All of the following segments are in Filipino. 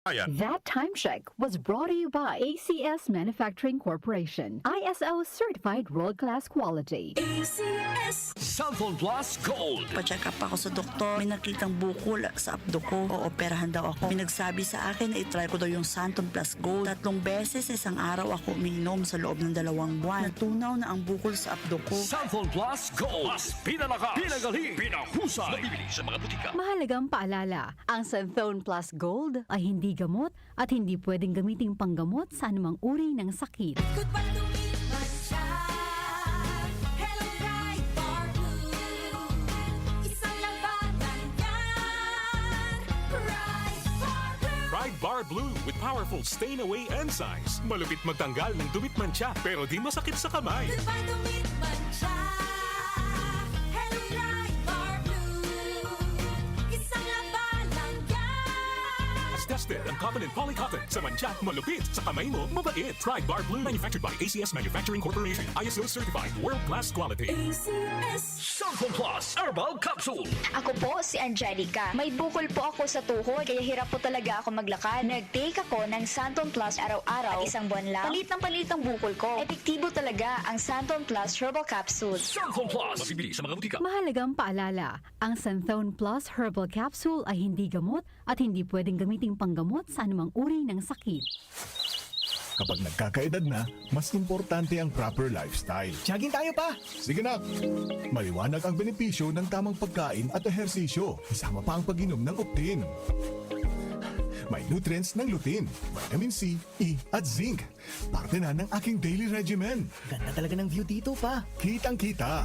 That time check was brought to you by ACS Manufacturing Corporation. ISO certified world-class quality. ACS Cellphone Plus Gold. Pa-check up ako sa doktor. May nakitang bukol sa abdo ko. Ooperahan daw ako. May nagsabi sa akin na itry ko daw yung Santon Plus Gold. 3 beses isang araw ako umiinom sa loob ng 2 buwan. Natunaw na ang bukol sa abdo ko. Cellphone Plus Gold. Mas pinalakas, pinagaling, pinahusay. Mabibili sa mga butika. Mahalagang paalala, ang Santhone Plus Gold ay hindi gamot at hindi pwedeng gamiting panggamot sa anumang uri ng sakit. Ride Bar Blue with powerful stain-away enzymes. Malupit magtanggal ng dumit mancha pero di masakit sa kamay. Tested ang Covenant Polycotton. Sa mancha, malupit. Sa kamay mo, mabait. Ride Bar Blue. Manufactured by ACS Manufacturing Corporation. ISO certified. World-class quality. ACS Cellphone Plus Herbal Capsule. Ako po si Angelica. May bukol po ako sa tuhod, kaya hirap po talaga ako maglakad. Nag-take ako ng Santon Plus araw-araw at 1 buwan lang. Palit ang bukol ko. Epektibo talaga ang Santon Plus Herbal Capsule. Cellphone Plus. Mabibili sa mga butika. Mahalagang paalala, ang Santhone Plus Herbal Capsule ay hindi gamot at hindi pwedeng gamiting panggamot sa anumang uri ng sakit. Kapag nagkakaedad na, mas importante ang proper lifestyle. Jogging tayo pa! Sige na! Maliwanag ang benepisyo ng tamang pagkain at ehersisyo. Isama pa ang pag-inom ng Optin. May nutrients ng lutein, vitamin C, E at zinc. Parte na ng aking daily regimen. Ganda talaga ng view dito pa. Kitang-kita.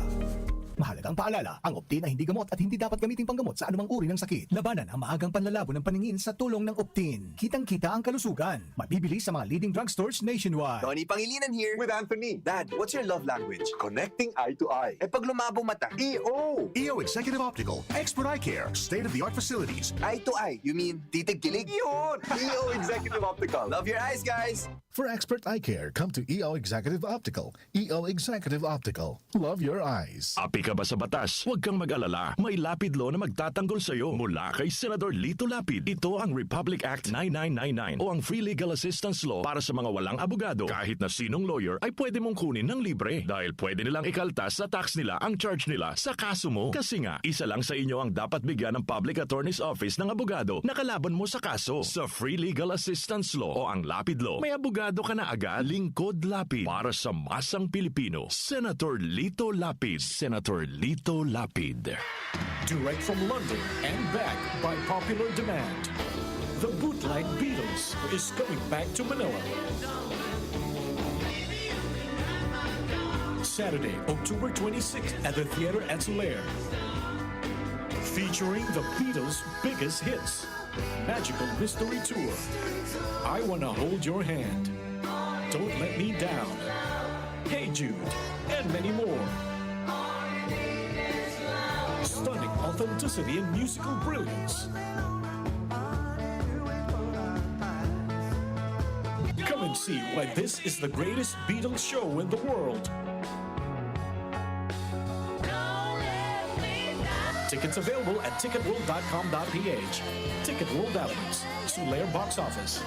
Mahalagang paalala, ang Optin ay hindi gamot at hindi dapat gamiting panggamot sa anumang uri ng sakit. Labanan ang maagang panlalabo ng paningin sa tulong ng Optin. Kitang-kita ang kalusugan. Mabibili sa mga leading drugstores nationwide. Tony Pangilinan here. With Anthony. Dad, what's your love language? Connecting eye to eye. Eh pag lumabo mata, EO! EO Executive Optical. Expert eye care. State-of-the-art facilities. Eye to eye, you mean titig kilig? Yun! EO Executive Optical. Love your eyes, guys! For expert eye care, come to EO Executive Optical. EO Executive Optical. Love your eyes. Api ka ba sa batas? Huwag kang mag-alala. May lapid law na magtatanggol sa iyo mula kay Senador Lito Lapid. Ito ang Republic Act 9999 o ang Free Legal Assistance Law para sa mga walang abogado. Kahit na sinong lawyer ay pwede mong kunin ng libre dahil pwede nilang ikaltas sa tax nila ang charge nila sa kaso mo. Kasi nga, isa lang sa inyo ang dapat bigyan ng Public Attorney's Office ng abogado na kalaban mo sa kaso. Sa Free Legal Assistance Law o ang Lapid Law, may abogado ka na agad. Lingkod Lapid para sa masang Pilipino. Senator Lito Lapid. Senator Lito Lapid. Direct from London and back by popular demand. The Bootleg Beatles is coming back to Manila. Saturday, October 26th at the Theater at Soler. Featuring the Beatles' biggest hits. Magical Mystery Tour. I Wanna Hold Your Hand. Don't Let Me Down. Hey Jude. And many more. Stunning authenticity and musical brilliance. Come and see why this is the greatest Beatles show in the world. Tickets available at ticketworld.com.ph. Ticket World Elements, Soler Box Office.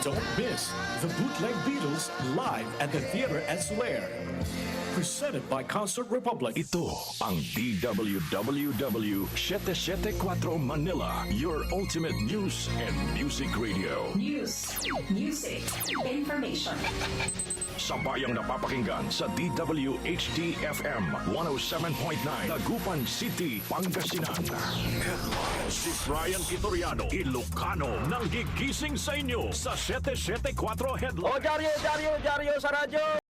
Don't miss the Bootleg Beatles live at the Theater at Soler. Presented by Concert Republic. Ito ang DWWW 774 Manila, your ultimate news and music radio. News, music, information. Sabayang napapakinggan sa DWHD-FM 107.9 Dagupan City, Pangasinan. Si Brian Kitoriano, Ilocano, nang gigising sa inyo sa 774 Headline. Diaryo sa radyo!